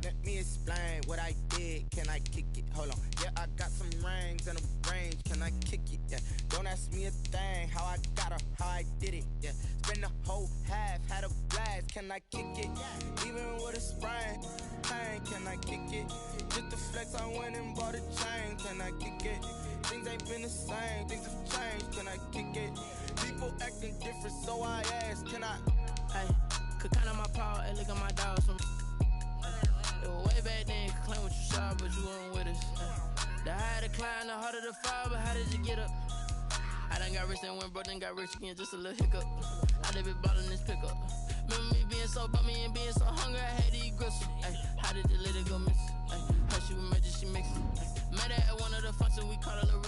Let me explain what I did. Can I kick it? Hold on. Yeah, I got some rings and a range. Can I kick it? Yeah. Don't ask me a thing. How I got her, how I did it. Yeah. Spend the whole half, had a blast. Can I kick it? Even with a sprain, pain. Can I kick it? Just to flex, I went and bought a chain. Can I kick it? Things ain't been the same. Things have changed. Can I kick it? People acting different, so I asked. Can I? Hey, could count on my power and look at my dogs. It was way back then, could claim what you saw, but you weren't with us. The higher the climb, the harder the fall, but how did you get up? I done got rich and went broke, then got rich again, just a little hiccup. I done been ballin' this pickup. Remember me being so bummy and being so hungry, I had to eat gristle. Ay, how did the lady go miss? Ay, how she was magic, she mixed. Met her at one of the functions, we called her Lil'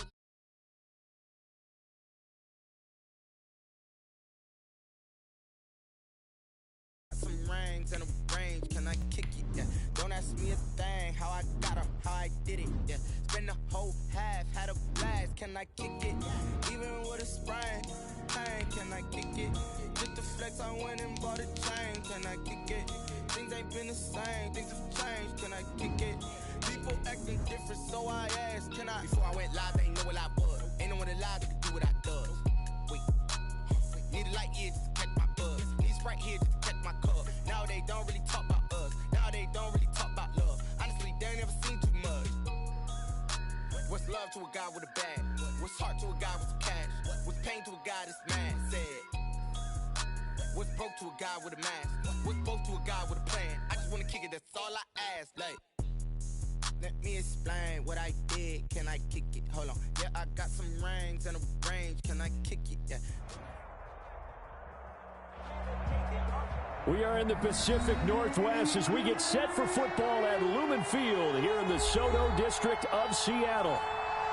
Some rings and a range, can I kick it? Yeah. Don't ask me a thing, how I got her, how I did it. Yeah. Spend the whole half, had a blast, can I kick it? Even with a sprain, pain, can I kick it? Just to flex, I went and bought a chain, can I kick it? Things ain't been the same, things have changed, can I kick it? People acting different, so I asked, can I? Before I went live, they ain't know what I was. Ain't no one alive that could do what I does. Wait, need a light here just to catch my buzz. Need Sprite here just to catch my cup. Now they don't really talk about us. Now they don't really talk about love. Honestly, they ain't never seen too much. What's love to a guy with a bag? What's heart to a guy with some cash? What's pain to a guy that's mad? Said. What's broke to a guy with a mask? What's both to a guy with a plan? I just wanna kick it, that's all I ask. Like, let me explain what I did. Can I kick it? Hold on. Yeah, I got some rings and a range. Can I kick it? Yeah. We are in the Pacific Northwest as we get set for football at Lumen Field here in the Soto District of Seattle.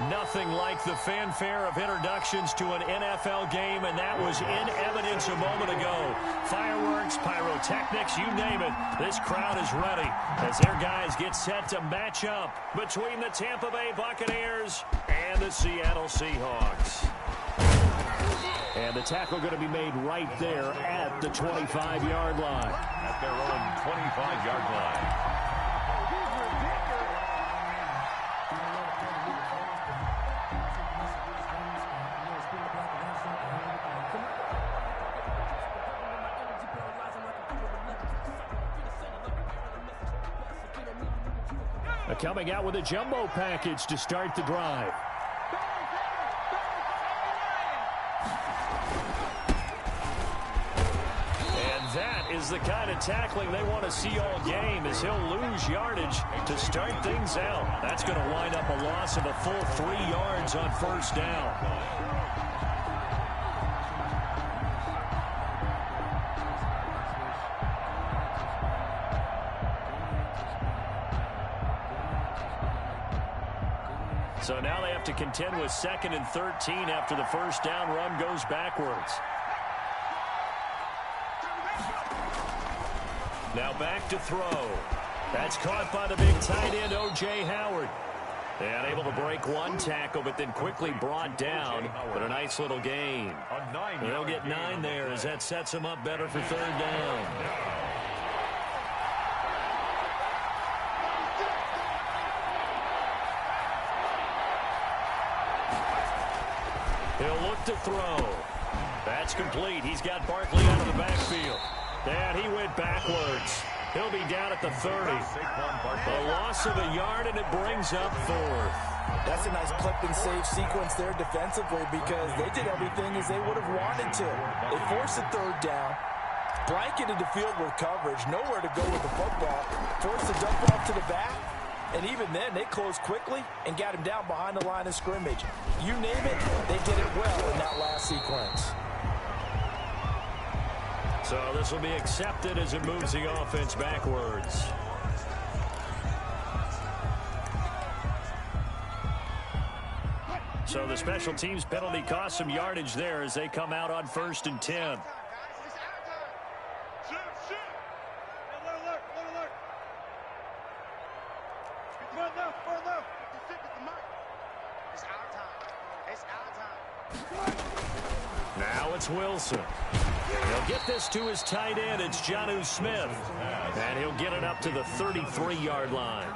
Nothing like the fanfare of introductions to an NFL game, and that was in evidence a moment ago. Fireworks, pyrotechnics, you name it. This crowd is ready as their guys get set to match up between the Tampa Bay Buccaneers and the Seattle Seahawks. And the tackle going to be made right there at the 25-yard line. At their own 25-yard line. Coming out with a jumbo package to start the drive. And that is the kind of tackling they want to see all game, as he'll lose yardage to start things out. That's going to wind up a loss of a full 3 yards on first down. So now they have to contend with 2nd and 13 after the first down run goes backwards. Now back to throw. That's caught by the big tight end, O.J. Howard. And able to break one tackle, but then quickly brought down. But a nice little gain. They'll get 9 there as that sets them up better for 3rd down. He'll look to throw. That's complete. He's got Barkley out of the backfield. And he went backwards. He'll be down at the 30. A loss of a yard, and it brings up 4th. That's a nice clip and save sequence there defensively, because they did everything as they would have wanted to. They forced a 3rd down, blanketed the field with coverage, nowhere to go with the football, forced the dump off to the back. And even then, they closed quickly and got him down behind the line of scrimmage. You name it, they did it well in that last sequence. So this will be accepted as it moves the offense backwards. So the special teams penalty cost some yardage there as they come out on 1st and 10. Now it's Wilson. He'll get this to his tight end. It's Jonnu Smith. And he'll get it up to the 33-yard line.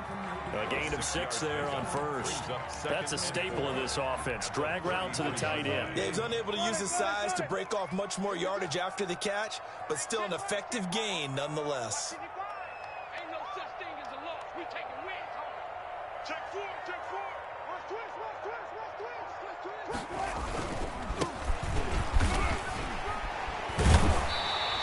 A gain of 6 there on first. That's a staple of this offense. Drag route to the tight end. Yeah, he's unable to use his size to break off much more yardage after the catch, but still an effective gain nonetheless. Ain't no such thing as a loss. We taking wins home. Check forward, check forward. Watch twist, watch twist, watch twist, watch twist.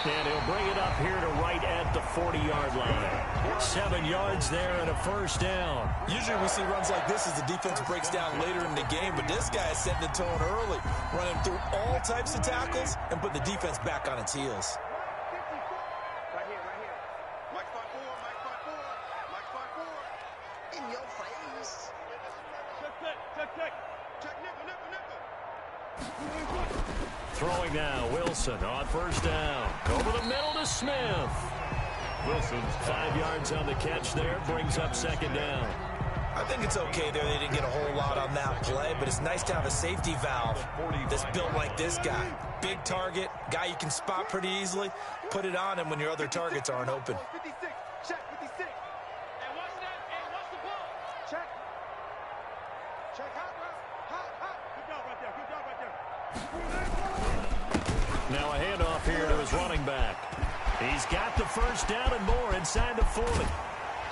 And he'll bring it up here to right at the 40-yard line. 7 yards there and a first down. Usually we see runs like this as the defense breaks down later in the game, but this guy is setting the tone early, running through all types of tackles and putting the defense back on its heels. Right here, right here. Mike 5-4, Mike 5-4, Mike 5-4. In your face. Check nickel, nickel, nickel. Throwing now, Wilson on first down. Over the middle to Smith. Wilson's 5 yards on the catch there, brings up second down. I think it's okay there. They didn't get a whole lot on that play, but it's nice to have a safety valve that's built like this guy. Big target, guy you can spot pretty easily. Put it on him when your other targets aren't open. 56, check 56. And watch that, and watch the ball. Check. Check hot, hot. Good job right there, good job right there. Now a handoff here to his running back. He's got the first down and more inside the 40.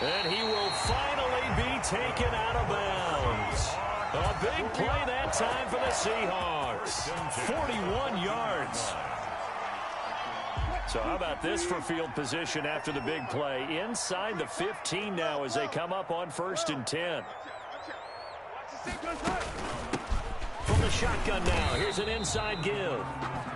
And he will finally be taken out of bounds. A big play that time for the Seahawks. 41 yards. So how about this for field position after the big play? Inside the 15 now as they come up on 1st and 10. From the shotgun now, here's an inside give.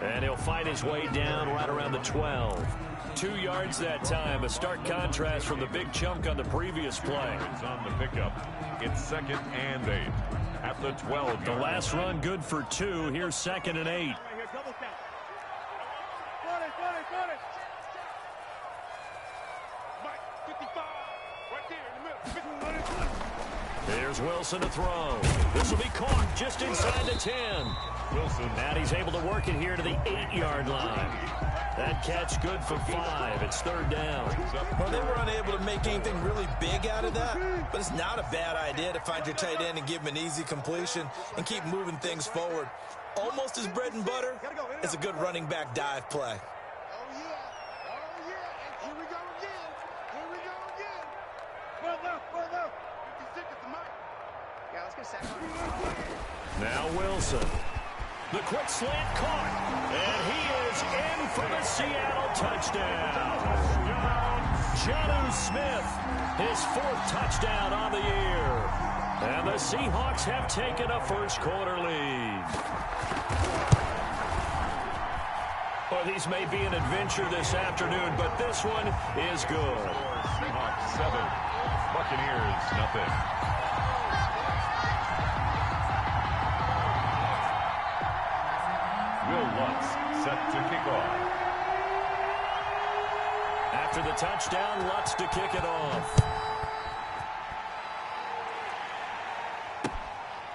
And he'll find his way down right around the 12. 2 yards that time, a stark contrast from the big chunk on the previous play. It's on the pickup. It's 2nd and 8 at the 12. The last run good for 2. Here's 2nd and 8. Right here, double count. Got it. Mike, 55. Right there in the middle. There's Wilson to throw. This will be caught just inside the 10. Wilson. And he's able to work it here to the 8-yard line. That catch good for 5. It's 3rd down. Well, they were unable to make anything really big out of that, but it's not a bad idea to find your tight end and give him an easy completion and keep moving things forward. Almost as bread and butter as a good running back dive play. Oh, yeah. And here we go again. Further. 56 is the mic. Yeah, let's get a sack. Now Wilson. The quick slant caught. And he is in for the Seattle touchdown. Jonnu Smith, his 4th touchdown on the year. And the Seahawks have taken a first-quarter lead. Well, these may be an adventure this afternoon, but this one is good. Seahawks 7, Buccaneers nothing. Will Lutz set to kick off. After the touchdown, Lutz to kick it off.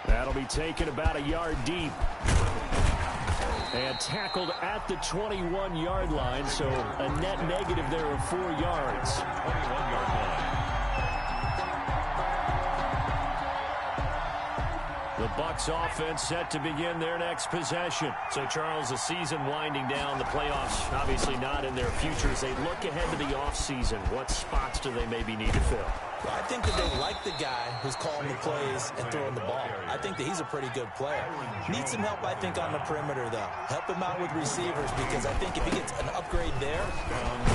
That'll be taken about a yard deep. And tackled at the 21-yard line, so a net negative there of 4 yards. 21-yard line. The Bucs offense set to begin their next possession. So, Charles, the season winding down, the playoffs obviously not in their future. As they look ahead to the offseason, what spots do they maybe need to fill? I think that they like the guy who's calling the plays and throwing the ball. I think that he's a pretty good player. Needs some help, I think, on the perimeter, though. Help him out with receivers, because I think if he gets an upgrade there,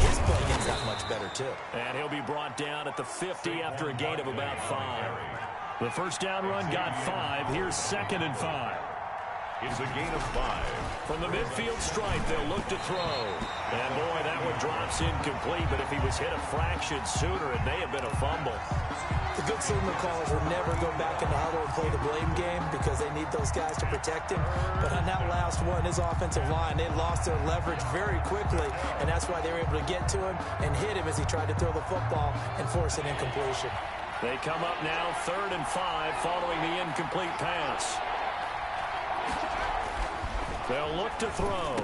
his play gets that much better, too. And he'll be brought down at the 50 after a gain of about 5. The first down run got 5. Here's 2nd and 5. It's a gain of 5. From the midfield stripe, they'll look to throw. And, boy, that one drops incomplete, but if he was hit a fraction sooner, it may have been a fumble. The good signal callers will never go back in the huddle and play the blame game because they need those guys to protect him. But on that last one, his offensive line, they lost their leverage very quickly, and that's why they were able to get to him and hit him as he tried to throw the football and force an incompletion. They come up now 3rd and 5 following the incomplete pass. They'll look to throw.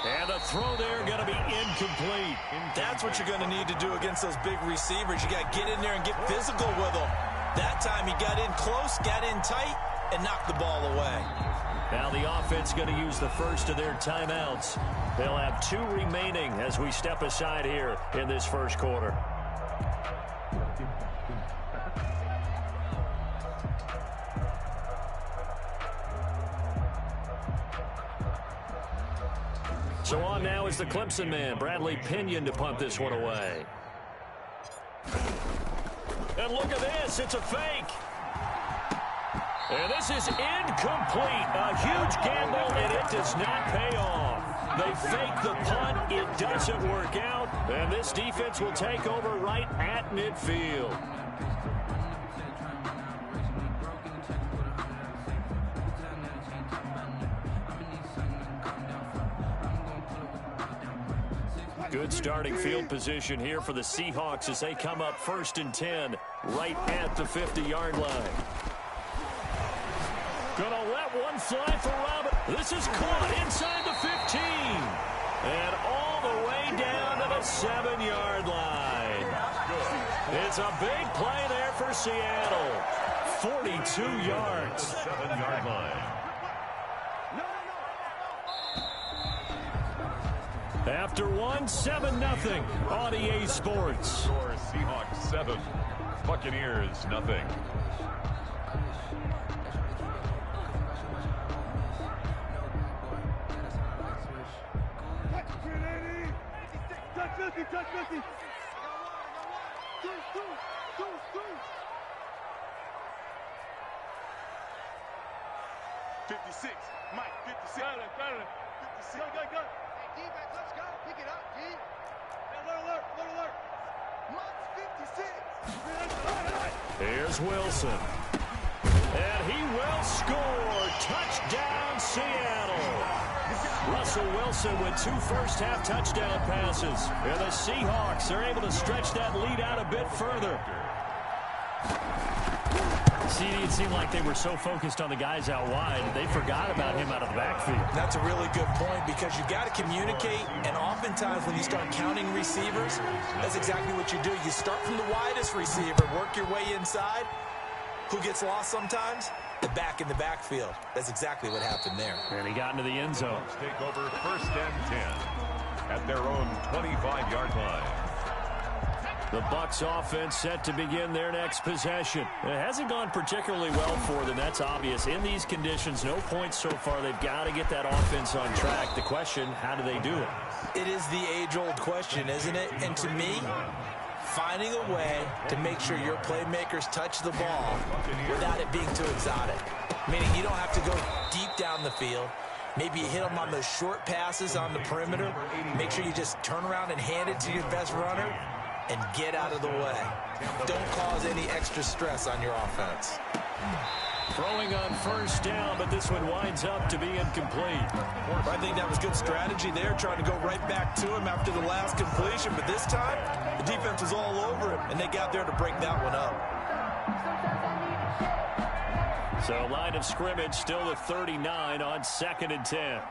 And the throw there going to be incomplete. That's what you're going to need to do against those big receivers. You got to get in there and get physical with them. That time he got in close, got in tight, and knocked the ball away. Now the offense going to use the first of their timeouts. They'll have 2 remaining as we step aside here in this first quarter. So on now is the Clemson man, Bradley Pinion, to punt this one away. And look at this, it's a fake. And this is incomplete. A huge gamble, and it does not pay off. They fake the punt, it doesn't work out, and this defense will take over right at midfield. Good starting field position here for the Seahawks as they come up 1st and 10 right at the 50-yard line. Gonna let one fly for Robert. This is caught inside the 15. And all the way down to the 7-yard line. It's a big play there for Seattle. 42 yards. 7-yard line. After 7-0 on EA Sports. Score Seahawks 7, Buccaneers nothing. Touch Missy. 56, Mike, 56. Got it. 56. Go. Hey, D-back, let's go. Pick it up, D. Alert. Mike's 56. Here's Wilson. And he will score. Touchdown, Seattle. Russell Wilson with 2 first-half touchdown passes. And the Seahawks are able to stretch that lead out a bit further. CD, it seemed like they were so focused on the guys out wide, they forgot about him out of the backfield. That's a really good point because you got to communicate, and oftentimes when you start counting receivers, that's exactly what you do. You start from the widest receiver, work your way inside. Who gets lost sometimes? The back in the backfield. That's exactly what happened there. And he got into the end zone. Take over 1st and 10 at their own 25-yard line. The Bucs offense set to begin their next possession. It hasn't gone particularly well for them. That's obvious. In these conditions, no points so far. They've got to get that offense on track. The question, how do they do it? It is the age-old question, isn't it? And to me, finding a way to make sure your playmakers touch the ball without it being too exotic. Meaning you don't have to go deep down the field. Maybe you hit them on those short passes on the perimeter. Make sure you just turn around and hand it to your best runner and get out of the way. Don't cause any extra stress on your offense. Throwing on 1st down, but this one winds up to be incomplete. I think that was good strategy there, trying to go right back to him after the last completion. But this time, the defense was all over him, and they got there to break that one up. So line of scrimmage still the 39 on 2nd and 10.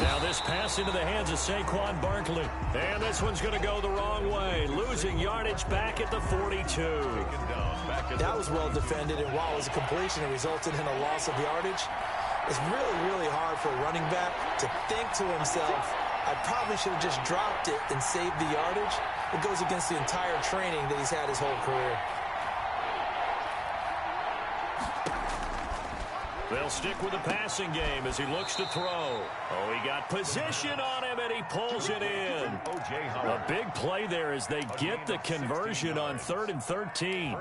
Now this pass into the hands of Saquon Barkley. And this one's going to go the wrong way. Losing yardage back at the 42. That was well defended, and while it was a completion, it resulted in a loss of yardage. It's really, really hard for a running back to think to himself, I probably should have just dropped it and saved the yardage. It goes against the entire training that he's had his whole career. They'll stick with the passing game as he looks to throw. Oh, he got position on him, and he pulls it in. A big play there as they get the conversion on 3rd and 13.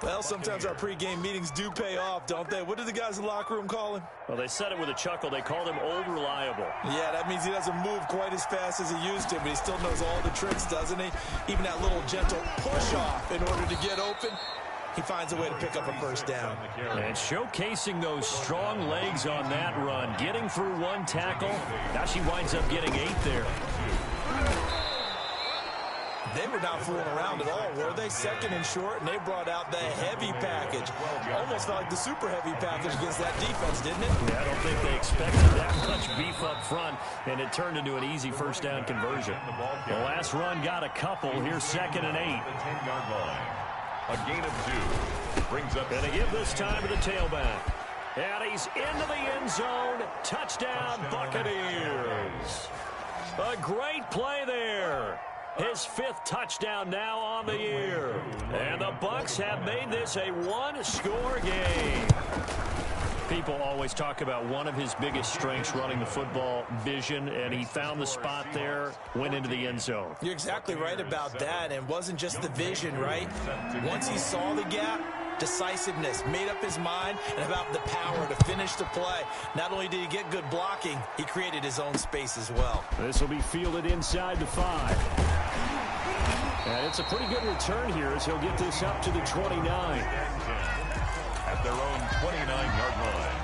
Well, sometimes our pregame meetings do pay off, don't they? What did the guys in the locker room call him? Well, they said it with a chuckle. They called him Old Reliable. Yeah, that means he doesn't move quite as fast as he used to, but he still knows all the tricks, doesn't he? Even that little gentle push-off in order to get open. He finds a way to pick up a 1st down. And showcasing those strong legs on that run. Getting through 1 tackle. Now she winds up getting 8 there. They were not fooling around at all, were they? Second and short, and they brought out the heavy package. Almost felt like the super heavy package against that defense, didn't it? Yeah, I don't think they expected that much beef up front, and it turned into an easy first down conversion. The last run got a couple. Here's 2nd and 8. 10-yard line. A gain of 2 brings up. And they give this time to the tailback. And he's into the end zone. Touchdown, Buccaneers. A great play there. His 5th touchdown now on the year. And the Bucs have made this a one-score game. People always talk about one of his biggest strengths running the football, vision, and he found the spot there, went into the end zone. You're exactly right about that, and it wasn't just the vision, right? Once he saw the gap, decisiveness, made up his mind, and about the power to finish the play. Not only did he get good blocking, he created his own space as well. This will be fielded inside the 5. And it's a pretty good return here as he'll get this up to the 29. At their own 29-yard line.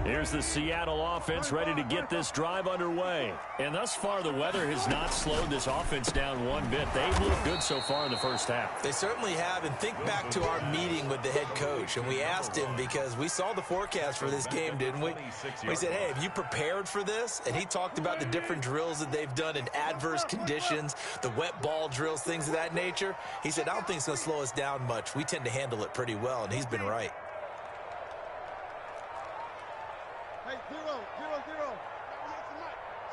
Here's the Seattle offense ready to get this drive underway. And thus far, the weather has not slowed this offense down one bit. They've looked good so far in the first half. They certainly have, and think back to our meeting with the head coach, and we asked him because we saw the forecast for this game, didn't we? We said, hey, have you prepared for this? And he talked about the different drills that they've done in adverse conditions, the wet ball drills, things of that nature. He said, I don't think it's going to slow us down much. We tend to handle it pretty well, and he's been right. Hey, 0-0-0.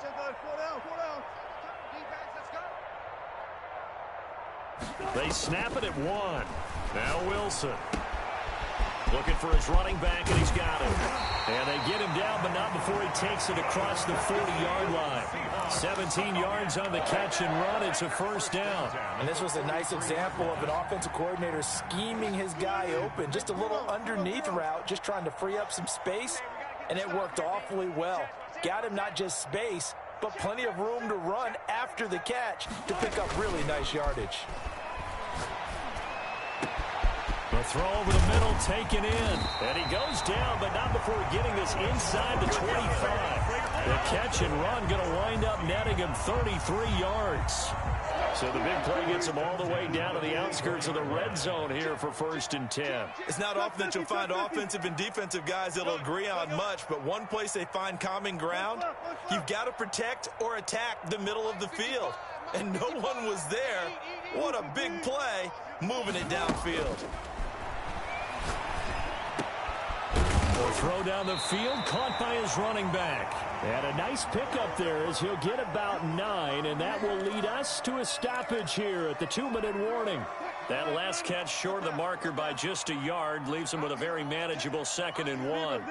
So go, 4 down. Defense, let's go. They snap it at 1. Now Wilson. Looking for his running back, and he's got him. And they get him down, but not before he takes it across the 40-yard line. 17 yards on the catch and run. It's a first down. And this was a nice example of an offensive coordinator scheming his guy open. Just a little underneath route, just trying to free up some space. And it worked awfully well. Got him not just space, but plenty of room to run after the catch to pick up really nice yardage. The throw over the middle taken in. And he goes down, but not before getting this inside the 25. The catch and run going to wind up netting him 33 yards. So the big play gets him all the way down to the outskirts of the red zone here for 1st and 10. It's not often that you'll find offensive and defensive guys that'll agree on much, but one place they find common ground, you've got to protect or attack the middle of the field. And no one was there. What a big play, moving it downfield. The throw down the field, caught by his running back. And a nice pickup there as he'll get about 9, and that will lead us to a stoppage here at the 2-minute warning. That last catch short of the marker by just a yard leaves him with a very manageable 2nd and 1.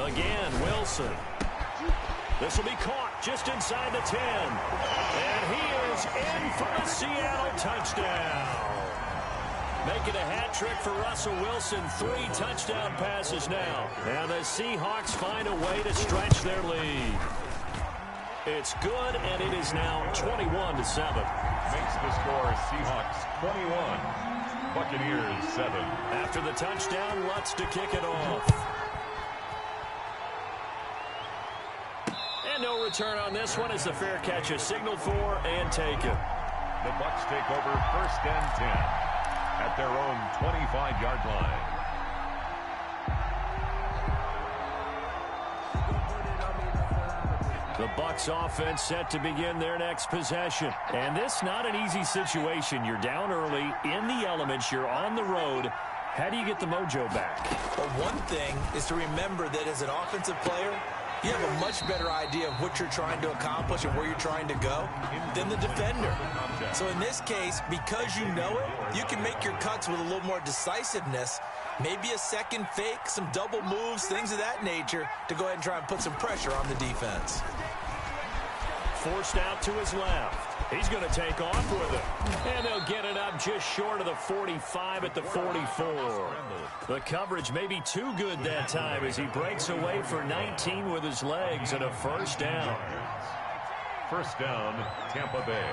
Again, Wilson. This will be caught just inside the 10. And he is in for the Seattle touchdown. Making a hat trick for Russell Wilson. 3 touchdown passes now. And the Seahawks find a way to stretch their lead. It's good, and it is now 21-7. Makes the score Seahawks 21, Buccaneers 7. After the touchdown, Lutz to kick it off. And no return on this one as the fair catch is signaled for and taken. The Bucs take over 1st and 10 at their own 25-yard line. The Bucs offense set to begin their next possession. And this not an easy situation. You're down early, in the elements, you're on the road. How do you get the mojo back? Well, one thing is to remember that as an offensive player, you have a much better idea of what you're trying to accomplish and where you're trying to go than the defender. So in this case, because you know it, you can make your cuts with a little more decisiveness, maybe a second fake, some double moves, things of that nature, to go ahead and try and put some pressure on the defense. Forced out to his left. He's going to take off with it. And they'll get it up just short of the 45 at the 44. The coverage may be too good that time as he breaks away for 19 with his legs and a first down. First down, Tampa Bay.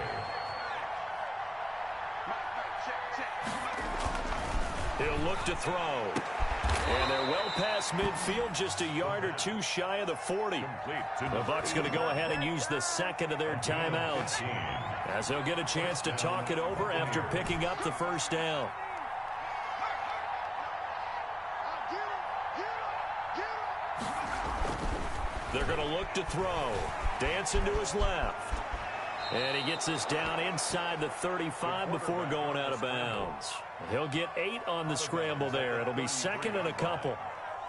He'll look to throw. And they're well past midfield, just a yard or two shy of the 40. The Bucs going to go ahead and use the second of their timeouts, as they'll get a chance to talk it over after picking up the first down. They're going to look to throw. Dancing to his left. And he gets this down inside the 35 before going out of bounds. He'll get 8 on the scramble there. It'll be second and a couple.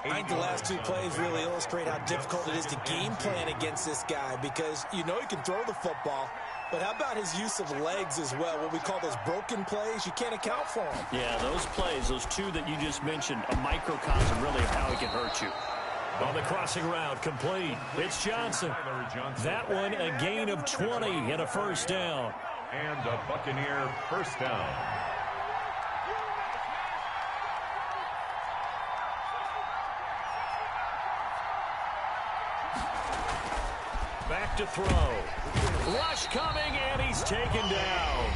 I think the last two plays really illustrate how difficult it is to game plan against this guy, because you know he can throw the football, but how about his use of legs as well? What we call those broken plays, you can't account for them. Yeah, those plays, those two that you just mentioned, a microcosm really of how he can hurt you. On the crossing route, complete. It's Johnson. That one, a gain of 20 and a first down. And a Buccaneer first down. Back to throw. Rush coming, and he's taken down.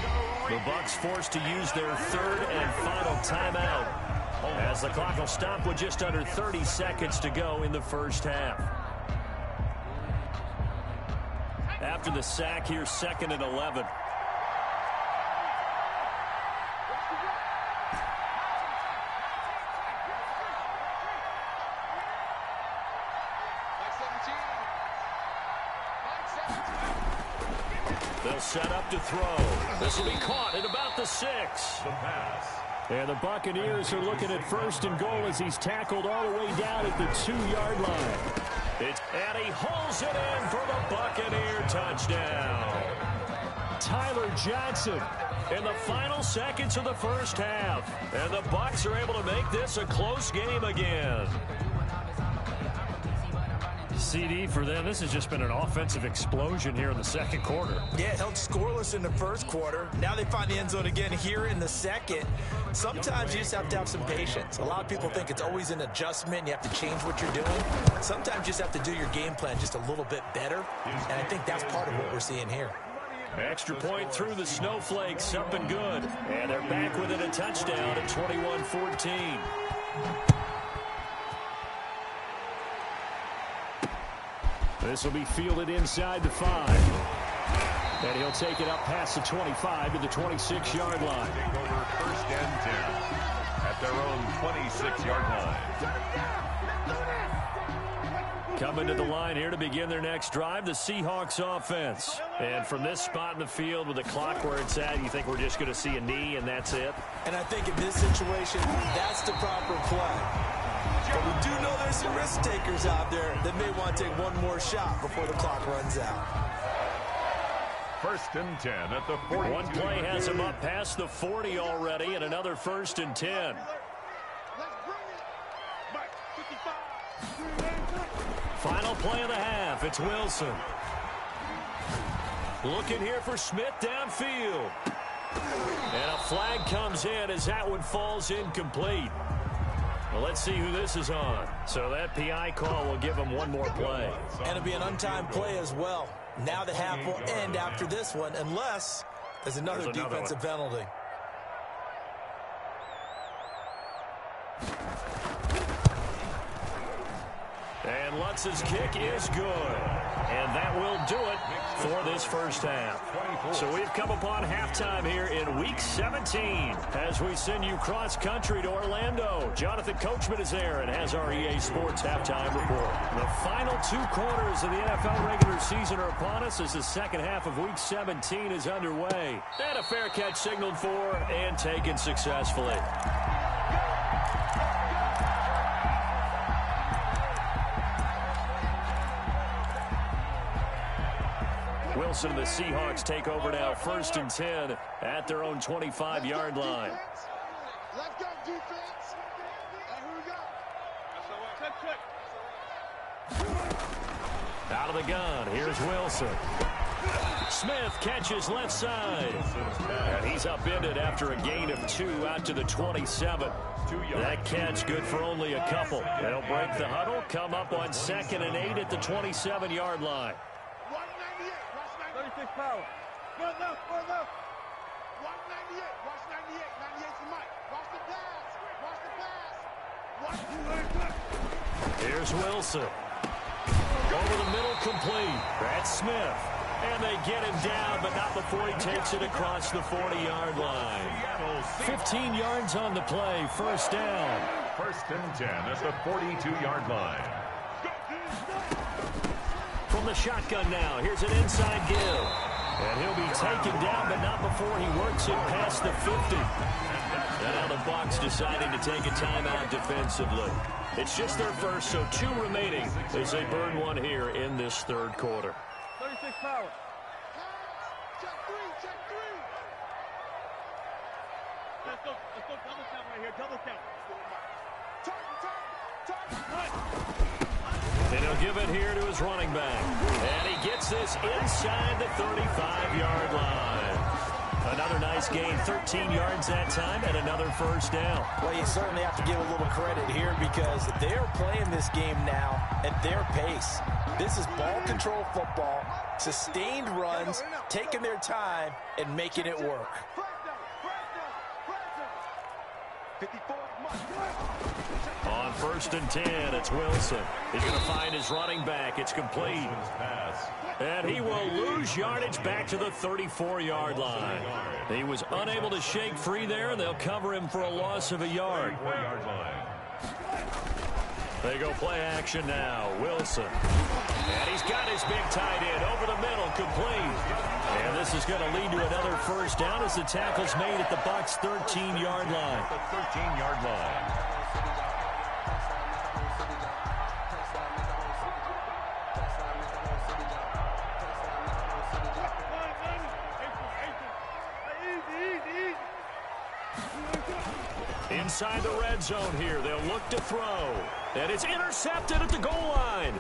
The Bucs forced to use their third and final timeout, as the clock will stop with just under 30 seconds to go in the first half. After the sack, here's second and 11. They'll set up to throw. This will be caught at about the 6. The pass. And the Buccaneers are looking at first and goal as he's tackled all the way down at the 2-yard line. And he holds it in for the Buccaneer touchdown. Tyler Johnson in the final seconds of the first half. And the Bucs are able to make this a close game again. CD for them, this has just been an offensive explosion here in the second quarter. Yeah, held scoreless in the first quarter. Now they find the end zone again here in the second. Sometimes you just have to have some patience. A lot of people think it's always an adjustment. You have to change what you're doing. Sometimes you just have to do your game plan just a little bit better. And I think that's part of what we're seeing here. Extra point through the snowflakes, up and good. And they're back within a touchdown at 21-14. This will be fielded inside the 5. And he'll take it up past the 25 to the 26-yard line. Take over first and 10 at their own 26-yard line. Coming to the line here to begin their next drive, the Seahawks offense. And from this spot in the field with the clock where it's at, you think we're just going to see a knee and that's it? And I think in this situation, that's the proper play. But we do know there's some risk takers out there that may want to take one more shot before the clock runs out. First and 10 at the 40. One play has him up past the 40 already, and another first and 10. Final play of the half. It's Wilson. Looking here for Smith downfield. And a flag comes in as that one falls incomplete. Well, let's see who this is on. So that PI call will give him one more play. And it'll be an untimed play as well. Now the half will end after this one, unless there's another defensive penalty. And Lutz's kick is good. And that will do it for this first half. So we've come upon halftime here in Week 17 as we send you cross-country to Orlando. Jonathan Coachman is there and has our EA Sports halftime report. The final 2 quarters of the NFL regular season are upon us as the second half of Week 17 is underway. And a fair catch signaled for and taken successfully. Wilson and the Seahawks take over now, first and 10 at their own 25-yard line. Let's go, defense. Here we go. Out of the gun, here's Wilson. Smith catches left side. And he's upended after a gain of 2 out to the 27. That catch good for only a couple. They'll break the huddle, come up on 2nd and 8 at the 27-yard line. 198, watch 96 power. Go left, go left. 198, watch 98. 98 to Mike. Watch the pass. Watch the pass. Here's Wilson. Over the middle, complete. That's Smith. And they get him down, but not before he takes it across the 40-yard line. 15 yards on the play, first down. 1st and 10 at the 42-yard line. From the shotgun now, here's an inside give. And he'll be taken down, but not before he works it past the 50. And now the Bucs deciding to take a timeout defensively. It's just their first, so 2 remaining as they burn one here in this 3rd quarter. 36 power. Check 3, check 3. Let's go double count right here, double count. And he'll give it here to his running back. And he gets this inside the 35-yard line. Another nice gain, 13 yards that time, and another first down. Well, you certainly have to give a little credit here because they're playing this game now at their pace. This is ball control football, sustained runs, taking their time, and making it work. 54. On 1st and 10, it's Wilson. He's going to find his running back. It's complete. And he will lose yardage back to the 34-yard line. He was unable to shake free there, and they'll cover him for a loss of a yard. They go play action now. Wilson. And he's got his big tight end over the middle, complete. And this is going to lead to another first down as the tackle's made at the Bucs' 13-yard line. The 13-yard line. Inside the red zone here, they'll look to throw. And it's intercepted at the goal line.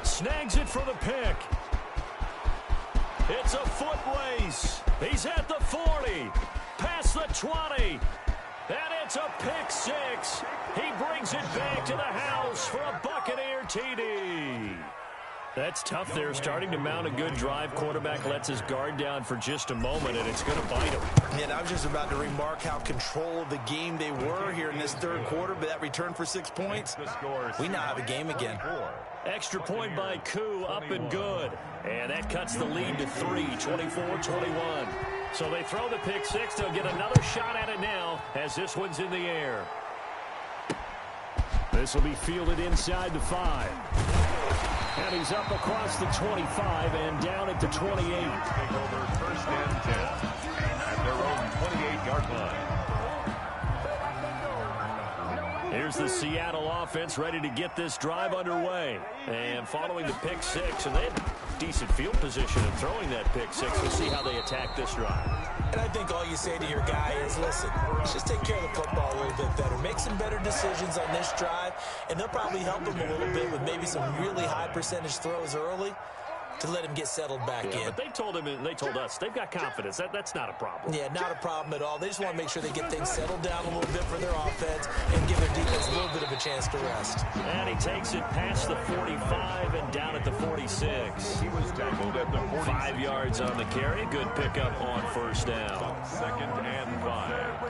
Snags it for the pick. It's a foot race. He's at the 40, past the 20, and it's a pick 6. He brings it back to the house for a Buccaneer TD. That's tough there, starting to mount a good drive. Quarterback lets his guard down for just a moment, and it's going to bite him. And I was just about to remark how control of the game they were here in this 3rd quarter, but that return for 6 points, we now have a game again. Extra point by Koo, up and good. And that cuts the lead to 3, 24-21. So they throw the pick 6. They'll get another shot at it now as this one's in the air. This will be fielded inside the 5. And he's up across the 25 and down at the 28. Take over 1st and 10 at their own 28-yard line. Here's the Seattle offense ready to get this drive underway. And following the pick 6, and they have decent field position in throwing that pick 6. We'll see how they attack this drive. And I think all you say to your guy is, listen, let's just take care of the football a little bit better. Make some better decisions on this drive, and they'll probably help him a little bit with maybe some really high percentage throws early to let him get settled back in. But they told him, and they told us, they've got confidence. That's not a problem. Yeah, not a problem at all. They just want to make sure they get things settled down a little bit for their offense and give their defense a little bit of a chance to rest. And he takes it past the 45 and down at the 46. He was tackled at the 46. 5 yards on the carry. Good pickup on first down. 2nd and 5.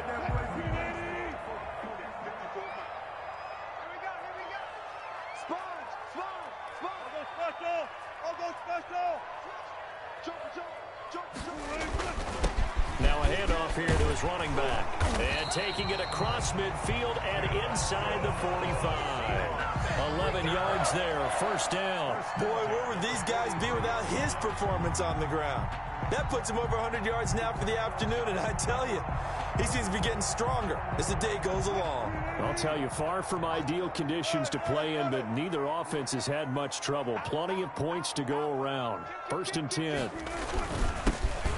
Now a handoff here to his running back. And taking it across midfield and inside the 45. 11 yards there, first down. Boy, where would these guys be without his performance on the ground? That puts him over 100 yards now for the afternoon, and I tell you, he seems to be getting stronger as the day goes along. I'll tell you, far from ideal conditions to play in, but neither offense has had much trouble. Plenty of points to go around. 1st and 10.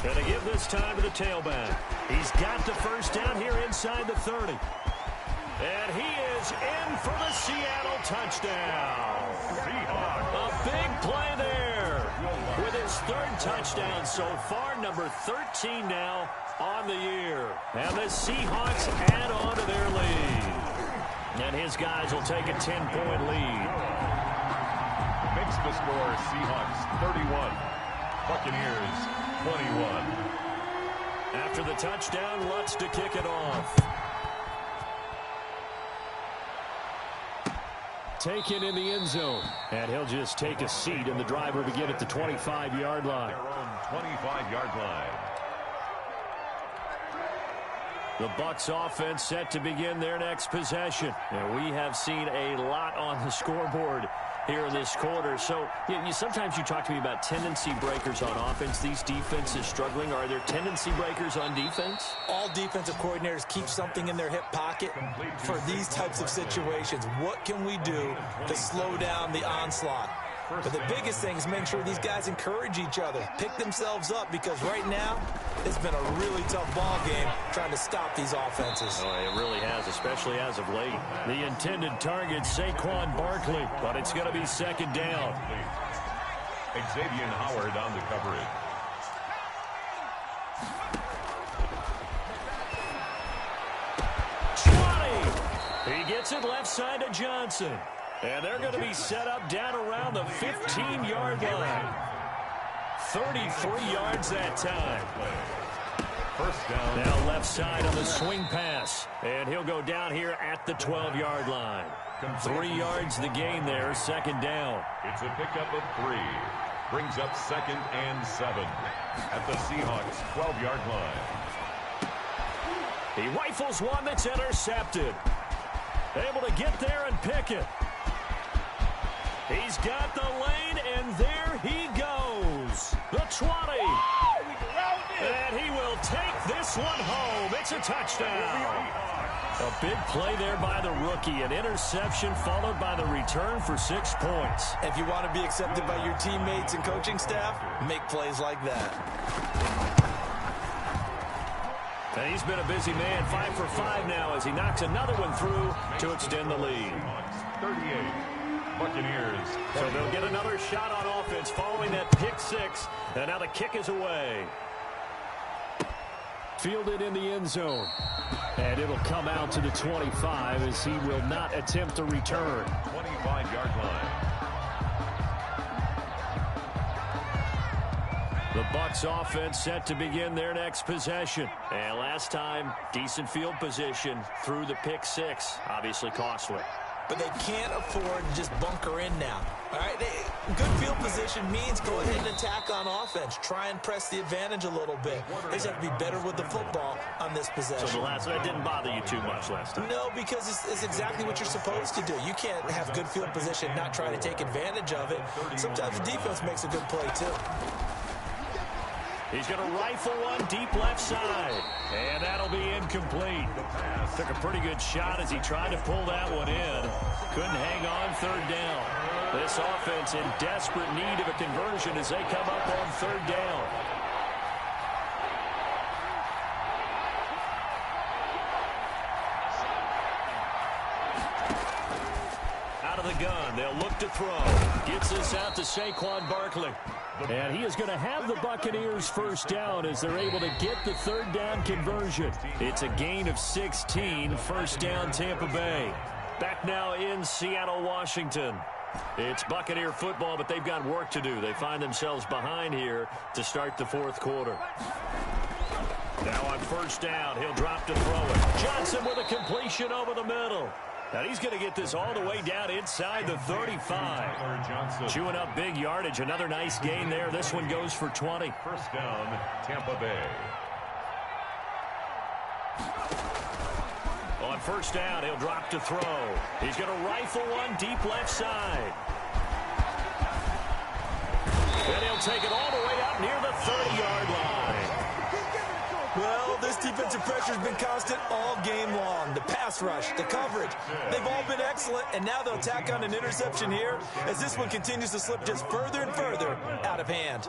Going to give this time to the tailback. He's got the first down here inside the 30. And he is in for the Seattle touchdown. A big play there with his third touchdown so far, number 13 now on the year. And the Seahawks add on to their lead. And his guys will take a 10-point lead. Makes the score Seahawks 31, Buccaneers 21. After the touchdown, Lutz to kick it off. Taken in the end zone. And he'll just take a seat, and the drive will begin at the 25-yard line. Their own 25-yard line. The Bucs offense set to begin their next possession. And we have seen a lot on the scoreboard here in this quarter. So sometimes you talk to me about tendency breakers on offense. These defenses struggling. Are there tendency breakers on defense? All defensive coordinators keep something in their hip pocket for these types of situations. What can we do to slow down the onslaught? But the biggest thing is making sure these guys encourage each other, pick themselves up, because right now it's been a really tough ball game trying to stop these offenses. Oh, it really has, especially as of late. The intended target, Saquon Barkley, but it's going to be second down. Xavier Howard on the coverage. He gets it left side to Johnson. And they're going to be set up down around the 15-yard line. 33 yards that time. First down. Now left side on the swing pass. And he'll go down here at the 12-yard line. 3 yards the gain there, second down. It's a pickup of 3. Brings up 2nd and 7 at the Seahawks 12-yard line. He rifles one that's intercepted. Able to get there and pick it. He's got the lane, and there he goes. The 20. And he will take this one home. It's a touchdown. A big play there by the rookie. An interception followed by the return for 6 points. If you want to be accepted by your teammates and coaching staff, make plays like that. And he's been a busy man, 5 for 5 now as he knocks another one through to extend the lead. 38. Buccaneers. So they'll get another shot on offense following that pick 6. And now the kick is away. Fielded in the end zone. And it'll come out to the 25 as he will not attempt to return. 25-yard line. The Bucs offense set to begin their next possession. And last time, decent field position through the pick 6. Obviously costly. But they can't afford to just bunker in now. All right, good field position means go ahead and attack on offense. Try and press the advantage a little bit. They just have to be better with the football on this possession. So that didn't bother you too much last time? No, because it's exactly what you're supposed to do. You can't have good field position and not try to take advantage of it. Sometimes the defense makes a good play, too. He's going to rifle one deep left side. And that'll be incomplete. Took a pretty good shot as he tried to pull that one in. Couldn't hang on third down. This offense in desperate need of a conversion as they come up on third down. Out of the gun, they'll look to throw. Gets this out to Saquon Barkley. And he is going to have the Buccaneers first down as they're able to get the third down conversion. It's a gain of 16, first down Tampa Bay. Back now in Seattle, Washington. It's Buccaneer football, but they've got work to do. They find themselves behind here to start the fourth quarter. Now on first down, he'll drop to throw it. Johnson with a completion over the middle. Now he's going to get this all the way down inside the 35. Chewing up big yardage. Another nice gain there. This one goes for 20. First down, Tampa Bay. On first down, he'll drop to throw. He's going to rifle one deep left side. And he'll take it all the way out near the 30-yard line. Well, this defensive pressure has been constant all game long. The pass rush, the coverage, they've all been excellent, and now they'll tack on an interception here as this one continues to slip just further and further out of hand.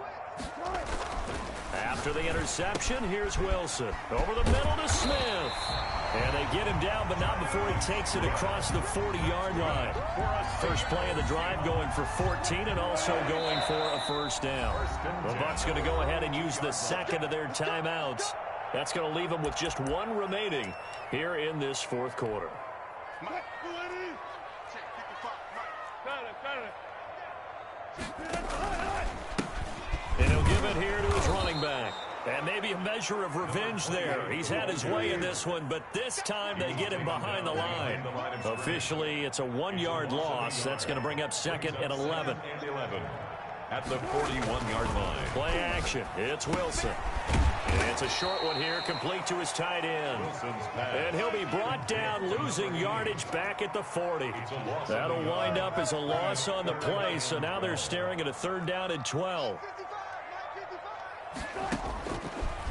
After the interception, here's Wilson. Over the middle to Smith. And they get him down, but not before he takes it across the 40-yard line. First play of the drive going for 14 and also going for a first down. The Bucs going to go ahead and use the second of their timeouts. That's going to leave them with just one remaining here in this fourth quarter. And he'll give it here to his running back. And maybe a measure of revenge there. He's had his way in this one, but this time they get him behind the line. Officially, it's a 1-yard loss. That's going to bring up second and 11. At the 41-yard line. Play action. It's Wilson. And it's a short one here, complete to his tight end. And he'll be brought down, losing yardage back at the 40. That'll wind up as a loss on the play, so now they're staring at a 3rd down and 12.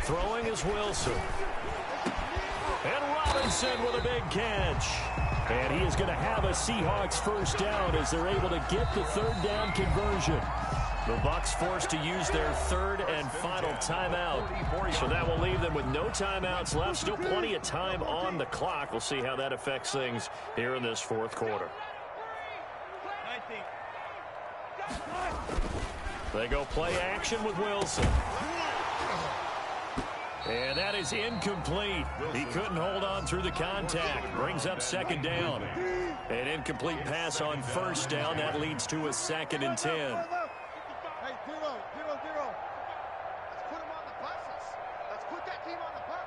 Throwing is Wilson. And Robinson with a big catch. And he is going to have a Seahawks first down as they're able to get the 3rd down conversion. The Bucs forced to use their 3rd and final timeout. So that will leave them with no timeouts left. Still plenty of time on the clock. We'll see how that affects things here in this fourth quarter. They go play action with Wilson. And that is incomplete. He couldn't hold on through the contact. Brings up 2nd down. An incomplete pass on 1st down. That leads to a 2nd and 10. Hey, zero. Let's put him on the buses. Let's put that team on the bus.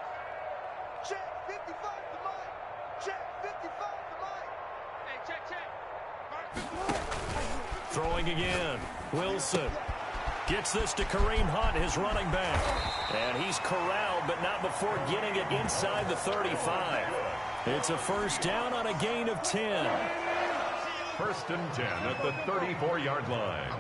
Check 55 to mine. Check 55 to mine. Hey, check. Throwing again. Wilson gets this to Kareem Hunt, his running back. And he's corralled, but not before getting it inside the 35. It's a first down on a gain of 10. 1st and 10 at the 34-yard line.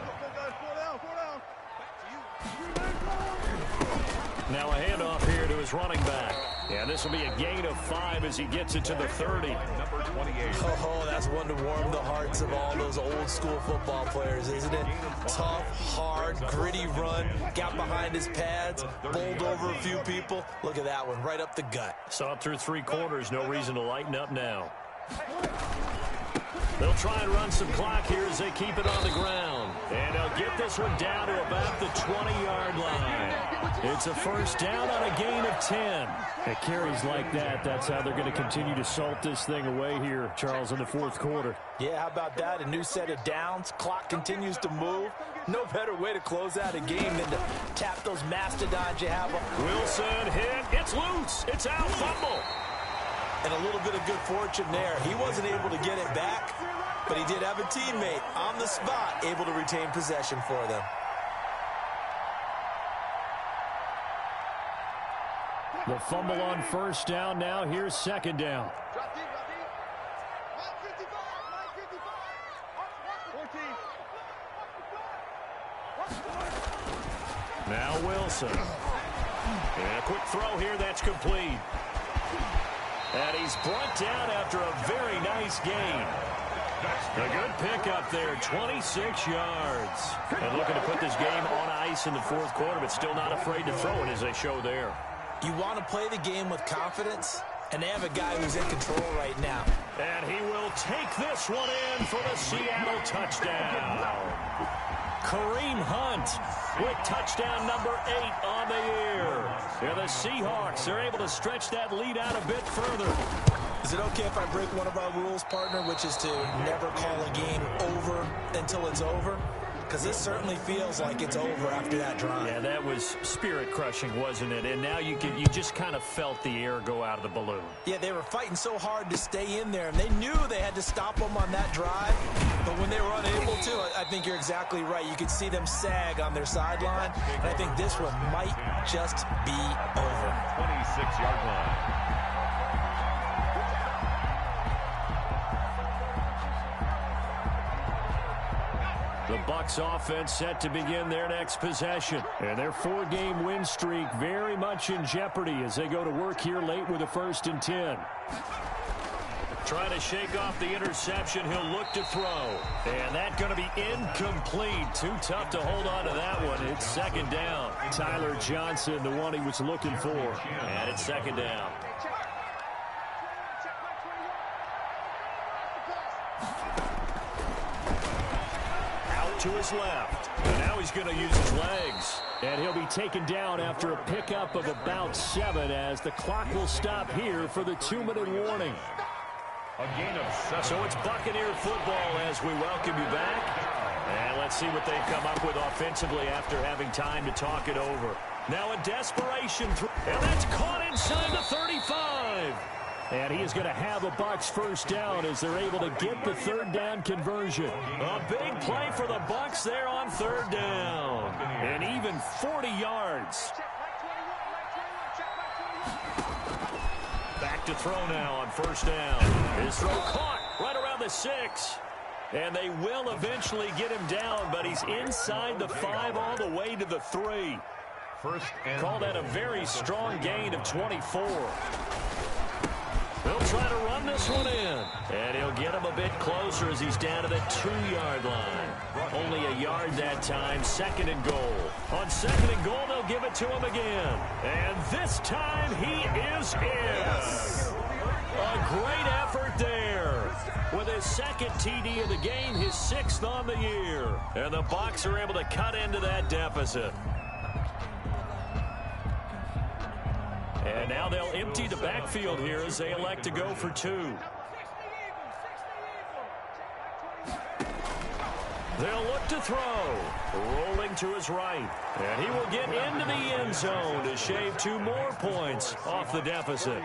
Now a handoff here to his running back. And this will be a gain of 5 as he gets it to the 30. Number 28. Oh, that's one to warm the hearts of all those old school football players, isn't it? Tough, hard, gritty run. Got behind his pads, bowled over a few people. Look at that one, right up the gut. Saw it through 3 quarters. No reason to lighten up now. They'll try and run some clock here as they keep it on the ground. And they'll get this one down to about the 20-yard line. It's a first down on a gain of 10. It carries like that. That's how they're going to continue to salt this thing away here, Charles, in the fourth quarter. Yeah, how about that? A new set of downs. Clock continues to move. No better way to close out a game than to tap those mastodons you have. Wilson hit. It's loose. It's out. Fumble. And a little bit of good fortune there. He wasn't able to get it back, but he did have a teammate on the spot able to retain possession for them. The fumble on first down. Now here's 2nd down. Drop deep. 14. Now Wilson. And a quick throw here. That's complete. And he's brought down after a very nice gain. A good pickup there, 26 yards. And looking to put this game on ice in the fourth quarter, but still not afraid to throw it as they show there. You want to play the game with confidence, and they have a guy who's in control right now. And he will take this one in for the Seattle touchdown. Kareem Hunt with touchdown number 8 on the year. Yeah, the Seahawks are able to stretch that lead out a bit further. Is it okay if I break one of our rules, partner, which is to never call a game over until it's over? Because this certainly feels like it's over after that drive. Yeah, that was spirit-crushing, wasn't it? And now you just kind of felt the air go out of the balloon. Yeah, they were fighting so hard to stay in there, and they knew they had to stop them on that drive. But when they were unable to, I think you're exactly right. You could see them sag on their sideline, and I think this one might just be over. 26-yard line. The Bucs offense set to begin their next possession. And their 4-game win streak very much in jeopardy as they go to work here late with a 1st and 10. Trying to shake off the interception. He'll look to throw. And that's going to be incomplete. Too tough to hold on to that one. It's second down. Tyler Johnson, the one he was looking for. And it's second down. Out to his left. And now he's going to use his legs. And he'll be taken down after a pickup of about 7 as the clock will stop here for the 2-minute warning. A gain of 7. So it's Buccaneer football as we welcome you back. And let's see what they've come up with offensively after having time to talk it over. Now a desperation throw. And that's caught inside the 35. And he is going to have a Bucs first down as they're able to get the third down conversion. A big play for the Bucs there on third down. And even 40 yards. Back to throw now on first down. His throw caught right around the 6. And they will eventually get him down, but he's inside the 5 all the way to the 3. Call that a very strong gain of 24. He'll try to run this one in. And he'll get him a bit closer as he's down to the 2-yard line. Only a yard that time, second and goal. On second and goal, they'll give it to him again. And this time he is in. A great effort there. With his second TD of the game, his 6th on the year. And the Bucs are able to cut into that deficit. And now they'll empty the backfield here as they elect to go for 2. They'll look to throw. Rolling to his right. And he will get into the end zone to shave 2 more points off the deficit.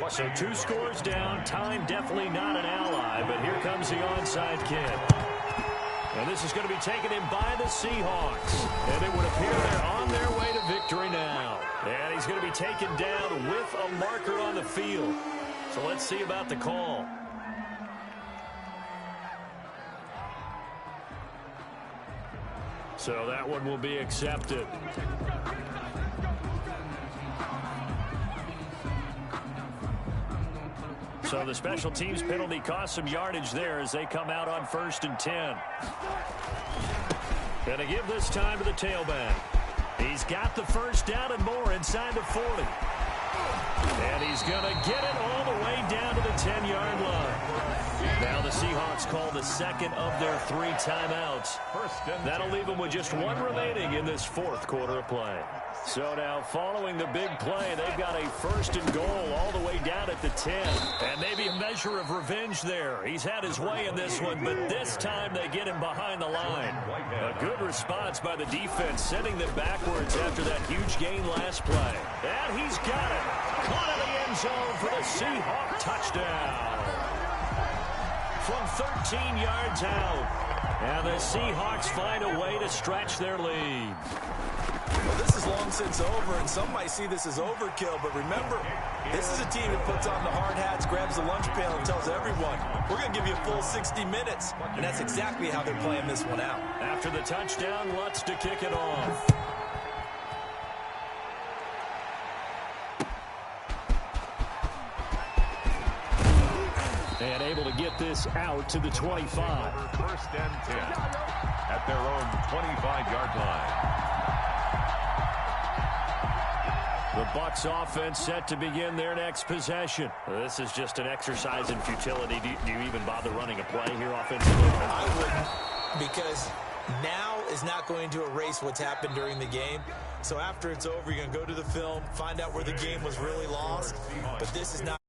So 2 scores down. Time definitely not an ally, but here comes the onside kick. And this is going to be taken in by the Seahawks. And it would appear they're on their way to victory now. And he's going to be taken down with a marker on the field. So let's see about the call. So that one will be accepted. So the special teams penalty cost some yardage there as they come out on 1st and 10. Going to give this time to the tailback. He's got the first down and more inside the 40. And he's going to get it all the way down to the 10-yard line. Now the Seahawks call the second of their 3 timeouts. That'll leave them with just 1 remaining in this 4th quarter of play. So now following the big play, they've got a 1st and goal all the way down at the 10. And maybe a measure of revenge there. He's had his way in this one, but this time they get him behind the line. A good response by the defense, sending them backwards after that huge gain last play. And he's got it. Caught in the end zone for the Seahawk touchdown. From 13 yards out. And the Seahawks find a way to stretch their lead. Well, this is long since over, and some might see this as overkill, but remember, this is a team that puts on the hard hats, grabs the lunch pail, and tells everyone, we're going to give you a full 60 minutes, and that's exactly how they're playing this one out. After the touchdown, Lutz to kick it off. And able to get this out to the 25. 1st and 10 at their own 25-yard line. The Bucs offense set to begin their next possession. This is just an exercise in futility. Do you even bother running a play here offensively? I wouldn't, because now is not going to erase what's happened during the game. So after it's over, you're going to go to the film, find out where the game was really lost. But this is not